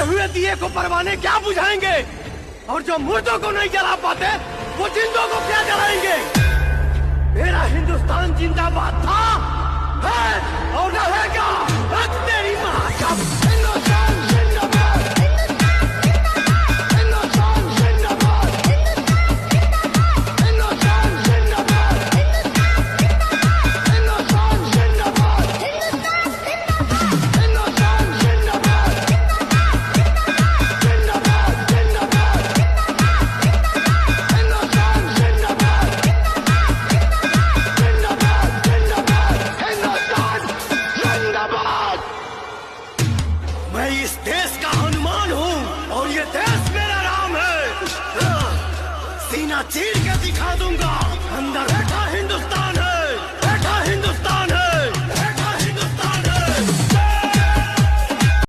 हुए दिए को परवाने क्या बुझाएंगे, और जो मुर्दों को नहीं जला पाते वो जिंदों को क्या जलाएंगे। मेरा हिंदुस्तान जिंदाबाद था, है और रहेगा। तेरी माँ का हिंदुस्तान जिंदाबाद, हिंदुस्तान जिंदाबाद, हिंदुस्तान जिंदाबाद, हिंदुस्तान जिंदाबाद, हिंदुस्तान जिंदाबाद, जिंदाबाद जिंदाबाद, हिंदुस्तान जिंदाबाद, जिंदाबाद जिंदाबाद, हिंदुस्तान जिंदाबाद। मैं इस देश का हनुमान हूँ और ये देश मेरा राम है। सीना चीर के दिखा दूंगा, अंदर बैठा हिंदुस्तान।